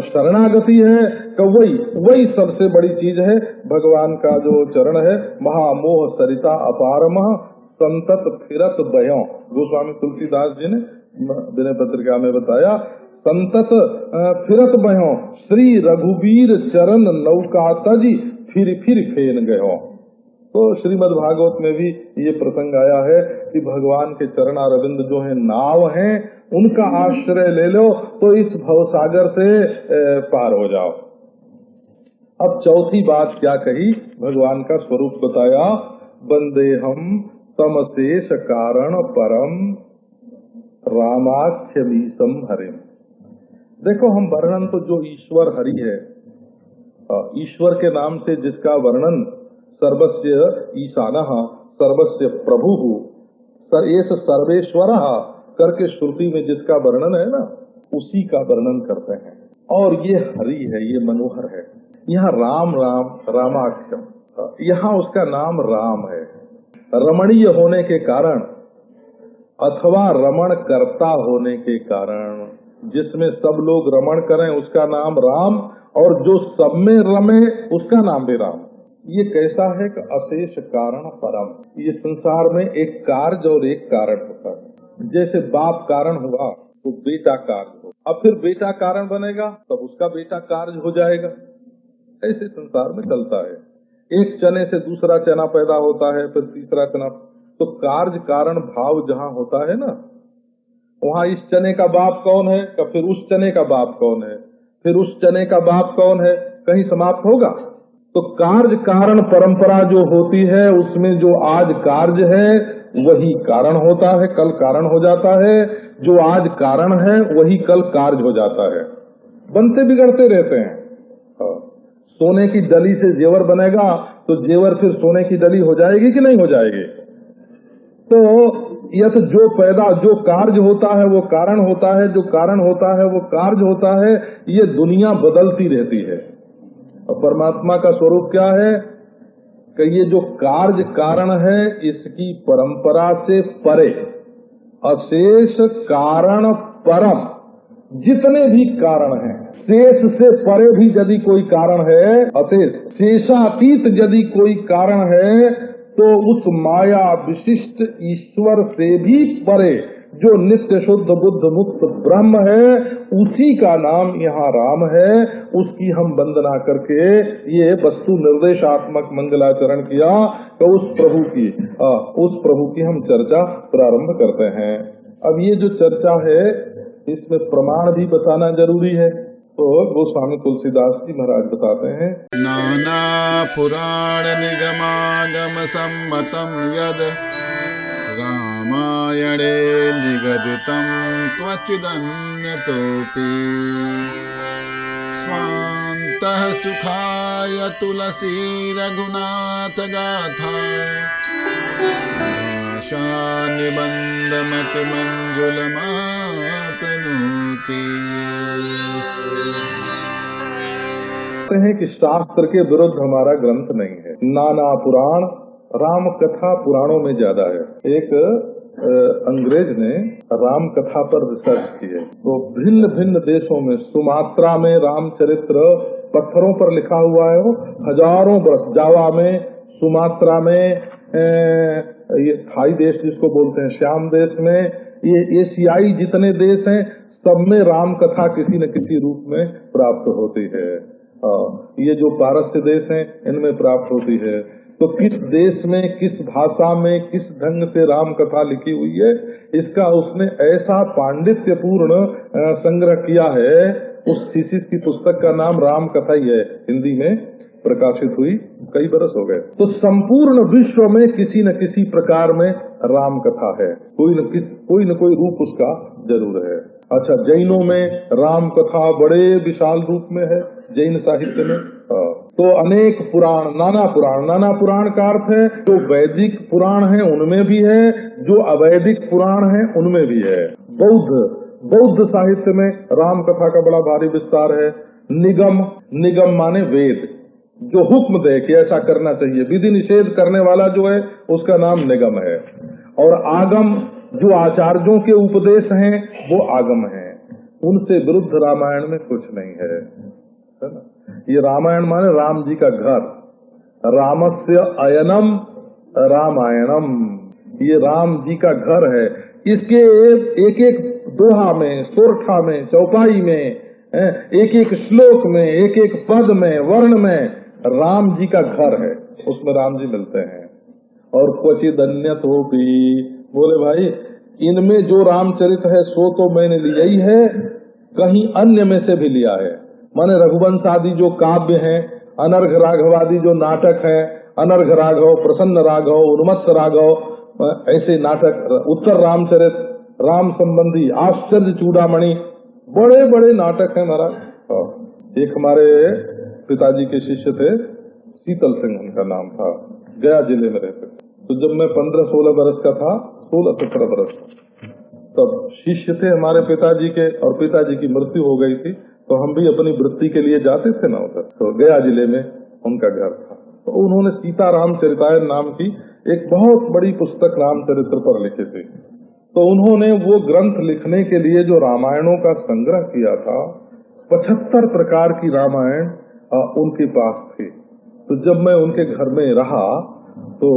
शरणागति है, वही सबसे बड़ी चीज है। भगवान का जो चरण है, महामोह सरिता अपारमः संतत फिरत बयों। गोस्वामी तुलसीदास जी ने विनय पत्रिका में बताया, संतत फिरत बयों श्री रघुवीर चरण नौका तजी फिर फेन गयो। तो श्रीमद् भागवत में भी ये प्रसंग आया है कि भगवान के चरणारविंद जो है नाव हैं, उनका आश्रय ले लो तो इस भवसागर से पार हो जाओ। अब चौथी बात क्या कही, भगवान का स्वरूप बताया, वंदेहम तमशेष कारण परम रामाख्यमीशम हरिम। देखो हम वर्णन तो जो ईश्वर हरि है, ईश्वर के नाम से जिसका वर्णन सर्वस्य ईशानः सर्वस्य प्रभुः एष सर्वेश्वरः करके श्रुति में जिसका वर्णन है ना, उसी का वर्णन करते हैं। और ये हरि है, ये मनोहर है। यहाँ राम राम रामाख्यम, यहाँ उसका नाम राम है। रमणीय होने के कारण अथवा रमण करता होने के कारण, जिसमें सब लोग रमण करें उसका नाम राम, और जो सब में रमे उसका नाम भी राम। ये कैसा है कि अशेष कारण परम। ये संसार में एक कार्य और एक कारण होता है। जैसे बाप कारण हुआ तो बेटा कार्य हो, अब फिर बेटा कारण बनेगा तब उसका बेटा कार्य हो जाएगा। ऐसे संसार में चलता है, एक चने से दूसरा चना पैदा होता है, फिर तीसरा चना। तो कार्य कारण भाव जहाँ होता है ना, वहाँ इस चने का बाप कौन है, फिर उस चने का बाप कौन है, फिर उस चने का बाप कौन है, कहीं समाप्त होगा। तो कार्य कारण परंपरा जो होती है उसमें जो आज कार्य है वही कारण होता है, कल कारण हो जाता है। जो आज कारण है वही कल कार्य हो जाता है, बनते बिगड़ते रहते हैं। सोने की डली से जेवर बनेगा तो जेवर फिर सोने की डली हो जाएगी कि नहीं हो जाएगी। तो यह तो जो कार्य होता है वो कारण होता है, जो कारण होता है वो कार्य होता है। ये दुनिया बदलती रहती है। और परमात्मा का स्वरूप क्या है कि ये जो कार्य कारण है इसकी परंपरा से परे अशेष कारण परम जितने भी कारण हैं, शेष से परे भी यदि कोई कारण है, अशेष शेषातीत यदि कोई कारण है, तो उस माया विशिष्ट ईश्वर से भी परे जो नित्य शुद्ध बुद्ध मुक्त ब्रह्म है, उसी का नाम यहाँ राम है। उसकी हम वंदना करके ये वस्तु निर्देशात्मक मंगलाचरण किया, तो उस प्रभु की हम चर्चा प्रारंभ करते हैं। अब ये जो चर्चा है इसमें प्रमाण भी बताना जरूरी है। तो गोस्वामी तुलसीदास जी महाराज बताते हैं, नाना पुराण निगमागम सम्मतम यद रामायणे निगदितं त्वचिदन्यतोऽपि स्वान्तः सुखाय तुलसी रघुनाथ गाथा आशा निबन्धमति मंजुलमातनोति। हैं कि शास्त्र के विरुद्ध हमारा ग्रंथ नहीं है। नाना पुराण, राम कथा पुराणों में ज्यादा है। एक अंग्रेज ने राम कथा पर रिसर्च की है, तो भिन्न भिन्न देशों में, सुमात्रा में रामचरित्र पत्थरों पर लिखा हुआ है, वो हजारों वर्ष, जावा में, सुमात्रा में, ये थाई देश जिसको बोलते हैं, श्याम देश में, ये एशियाई जितने देश हैं सब में राम कथा किसी न किसी रूप में प्राप्त होती है। ये जो पारस्य देश हैं इनमें प्राप्त होती है। तो किस देश में, किस भाषा में, किस ढंग से राम कथा लिखी हुई है, इसका उसने ऐसा पांडित्यपूर्ण संग्रह किया है। उस थीसिस की पुस्तक का नाम राम कथा ही है, हिंदी में प्रकाशित हुई कई बरस हो गए। तो संपूर्ण विश्व में किसी न किसी प्रकार में राम कथा है, कोई न कोई रूप उसका जरूर है। अच्छा, जैनों में राम कथा बड़े विशाल रूप में है, जैन साहित्य में। तो अनेक पुराण, नाना पुराण का अर्थ है जो वैदिक पुराण है उनमें भी है, जो अवैदिक पुराण है उनमें भी है। बौद्ध साहित्य में राम कथा का बड़ा भारी विस्तार है। निगम माने वेद, जो हुक्म दे कि ऐसा करना चाहिए, विधि निषेध करने वाला जो है उसका नाम निगम है। और आगम, जो आचार्यों के उपदेश हैं वो आगम हैं। उनसे विरुद्ध रामायण में कुछ नहीं है ना। ये रामायण माने राम जी का घर, रामस्य अयनम रामायणम, ये राम जी का घर है। इसके एक एक दोहा में, सोरठा में, चौपाई में, एक एक श्लोक में, एक एक पद में, वर्ण में राम जी का घर है, उसमें राम जी मिलते हैं। और क्वचिद अन्यतोपि, बोले भाई इनमें जो रामचरित है सो तो मैंने लिया ही है, कहीं अन्य में से भी लिया है। माने रघुवंश आदि जो काव्य हैं, अनर्घ राघव आदि जो नाटक है, अनर्घ राघव, प्रसन्न राघव, उन्मत्त राघव, ऐसे नाटक, उत्तर रामचरित, राम संबंधी, आश्चर्य चूड़ामणि, बड़े बड़े नाटक हैं महाराज। एक हमारे पिताजी के शिष्य थे, शीतल सिंह उनका नाम था, गया जिले में रहते थे। तो जब मैं 15-16 बरस का था, 16-17 बरस, तब शिष्य थे हमारे पिताजी के, और पिताजी की मृत्यु हो गई थी, तो हम भी अपनी वृत्ति के लिए जाते थे ना उधर। तो गया जिले में उनका घर था, तो उन्होंने सीता रामचरितायन नाम की एक बहुत बड़ी पुस्तक रामचरित्र पर लिखी थी। तो उन्होंने वो ग्रंथ लिखने के लिए जो रामायणों का संग्रह किया था, 75 प्रकार की रामायण उनके पास थी। तो जब मैं उनके घर में रहा तो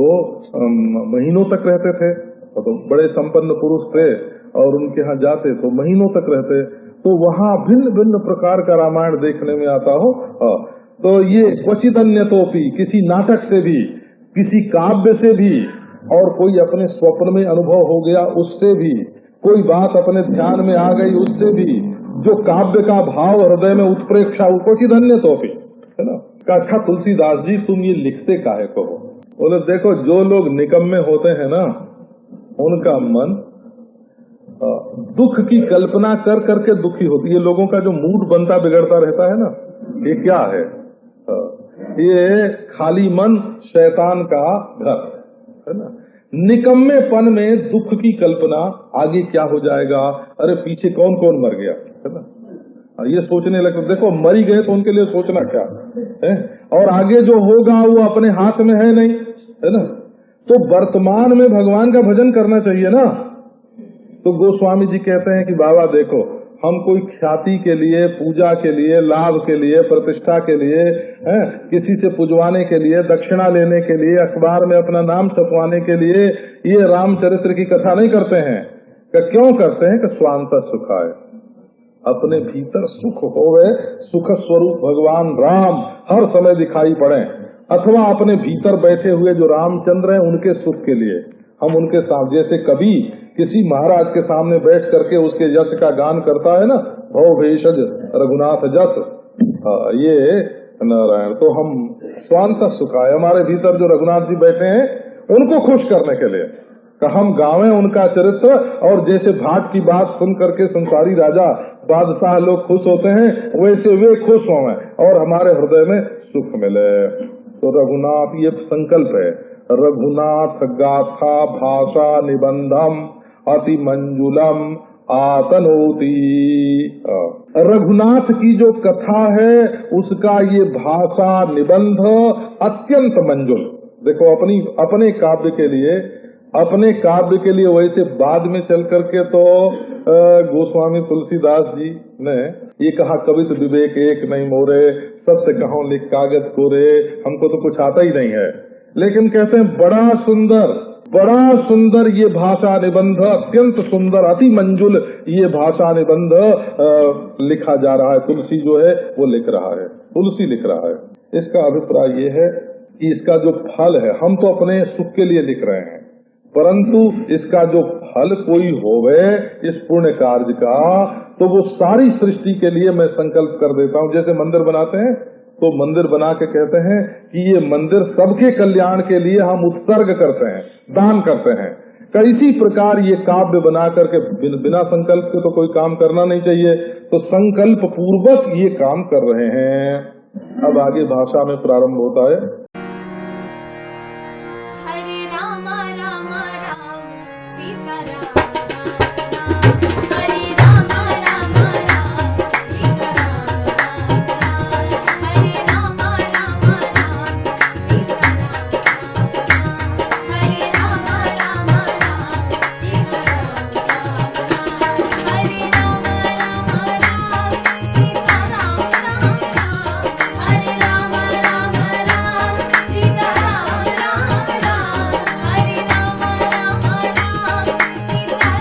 महीनों तक रहते थे, तो बड़े संपन्न पुरुष थे, और उनके यहाँ जाते तो महीनों तक रहते, तो वहाँ भिन्न भिन्न प्रकार का रामायण देखने में आता हो। तो ये क्वचित अन्यतोपि, किसी नाटक से भी, किसी काव्य से भी, और कोई अपने स्वप्न में अनुभव हो गया उससे भी, कोई बात अपने ध्यान में आ गई उससे भी, जो काव्य का भाव हृदय में उत्प्रेक्षा, क्वचित अन्यतोपि, है ना। अच्छा तुलसीदास जी तुम ये लिखते काहे को हो? बोले देखो जो लोग निकम्मे होते हैं ना, उनका मन दुख की कल्पना कर करके दुखी होती है। लोगों का जो मूड बनता बिगड़ता रहता है ना, ये क्या है? ये खाली मन शैतान का घर है ना। निकम्मेपन में दुख की कल्पना, आगे क्या हो जाएगा, अरे पीछे कौन कौन मर गया, है ना, ये सोचने लगते। देखो मरी गए तो उनके लिए सोचना क्या है, और आगे जो होगा वो अपने हाथ में है नहीं, है ना। तो वर्तमान में भगवान का भजन करना चाहिए ना। तो गोस्वामी जी कहते हैं कि बाबा देखो, हम कोई ख्याति के लिए, पूजा के लिए, लाभ के लिए, प्रतिष्ठा के लिए, किसी से पुजवाने के लिए, दक्षिणा लेने के लिए, अखबार में अपना नाम छपवाने के लिए ये रामचरित्र की कथा नहीं करते हैं। क्यों करते हैं? कि स्वांत सुखाए, अपने भीतर सुख होवे, सुख स्वरूप भगवान राम हर समय दिखाई पड़े, अथवा अपने भीतर बैठे हुए जो रामचंद्र हैं उनके सुख के लिए हम उनके साथ, जैसे कभी किसी महाराज के सामने बैठ करके उसके यश का गान करता है ना, भव भेषज रघुनाथ जस, ये नारायण। तो हम स्वांत सुखाए, हमारे भीतर जो रघुनाथ जी बैठे हैं उनको खुश करने के लिए हम गावें उनका चरित्र, और जैसे भाट की बात सुन करके संसारी राजा बादशाह लोग खुश होते हैं, वैसे वे खुश हों और हमारे हृदय में सुख मिले। तो रघुनाथ, ये संकल्प है, रघुनाथ गाथा भाषा निबंधम अति मंजुलम आतनोति। रघुनाथ की जो कथा है उसका ये भाषा निबंध अत्यंत मंजुल। देखो अपने काव्य के लिए वैसे बाद में चल करके तो गोस्वामी तुलसीदास जी ने ये कहा, कवित विवेक एक नहीं मोरे, सत्य कहो लिख कागज कोरे, हमको तो कुछ आता ही नहीं है। लेकिन कहते हैं बड़ा सुंदर ये भाषा निबंध, अत्यंत सुंदर, अति मंजुल ये भाषा निबंध लिखा जा रहा है। तुलसी जो है वो लिख रहा है, तुलसी लिख रहा है। इसका अभिप्राय ये है कि इसका जो फल है, हम तो अपने सुख के लिए लिख रहे हैं, परंतु इसका जो फल कोई होवे इस पुण्य कार्य का, तो वो सारी सृष्टि के लिए मैं संकल्प कर देता हूँ। जैसे मंदिर बनाते हैं तो मंदिर बना के कहते हैं कि ये मंदिर सबके कल्याण के लिए हम उत्सर्ग करते हैं, दान करते हैं। इसी प्रकार ये काव्य बना करके बिना संकल्प के तो कोई काम करना नहीं चाहिए, तो संकल्प पूर्वक ये काम कर रहे हैं। अब आगे भाषा में प्रारंभ होता है। हरे राम राम राम सीता राम राम, हरे राम राम राम सीता राम राम, हरे राम राम राम सीता राम, हरे राम राम राम सीता राम, हरे राम राम राम सीता राम राम, हरे राम राम राम सीता राम राम, हरे राम राम राम सीता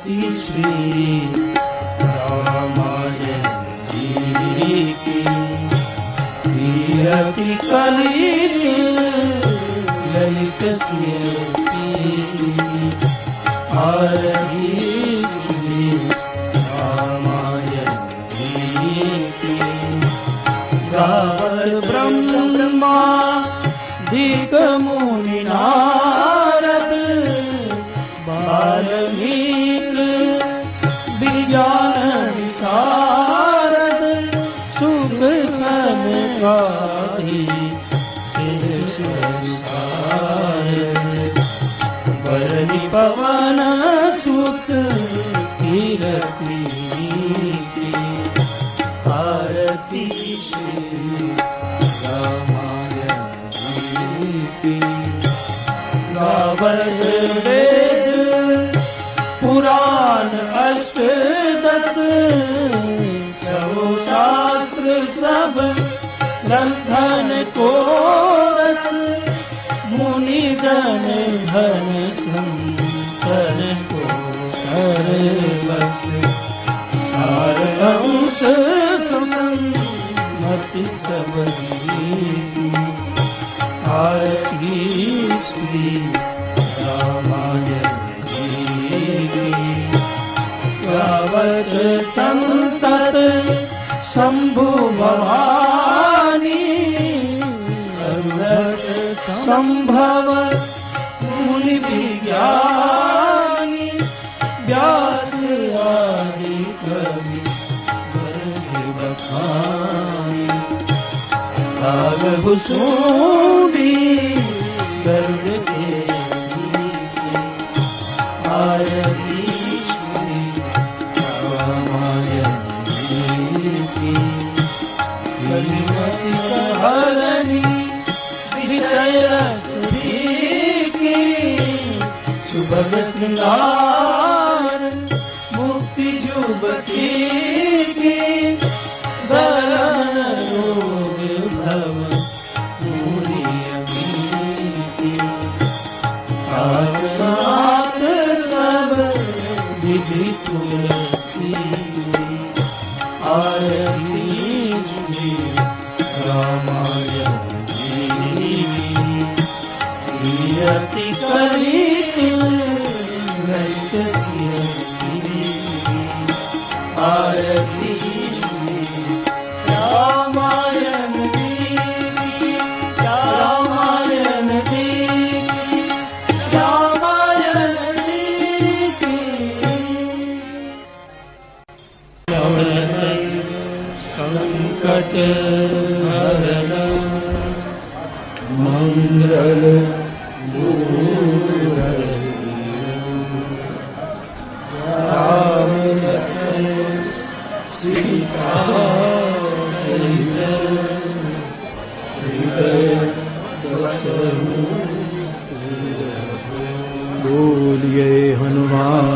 श्री रामायण जी की कीर्ति कली ललित स्मृति आरती श्री रामायण जी की गावत ब्रह्मा दिक मुनि नारद वाल्मीकि विज्ञान विशारद सुख सनकादि वरनि पवन सुत कीर्ति की आरती श्री रामायण जी की गावत वेद पुराण अष्टदश शास्त्र सब ग्रंथन को रस मुनि जन धन संतन को कर बस सार अंश समति सबरी आरती श्री रामायण जी की गावत संतत शंभु भवानी संभव मुनि विज्ञानी व्यास आदि कवि वर्ग बखानी भाग सूडी गर्ग के आरती श्री रामायण जी की कलिमति हरणी विषय रस की सुभग श्रृंगार मुक्ति जुबती की गलन रोग भव पूरी अमीति आत्मात सब विधि तुलसी आरती श्री रामायण कीर्ति कली ललित स्मृति आरती श्री रामायण जी की रामायण जी की रामायण जी की संकट हरण मंगल राम लखन सीता सहित हृदय बसहु बोलिए हनुमान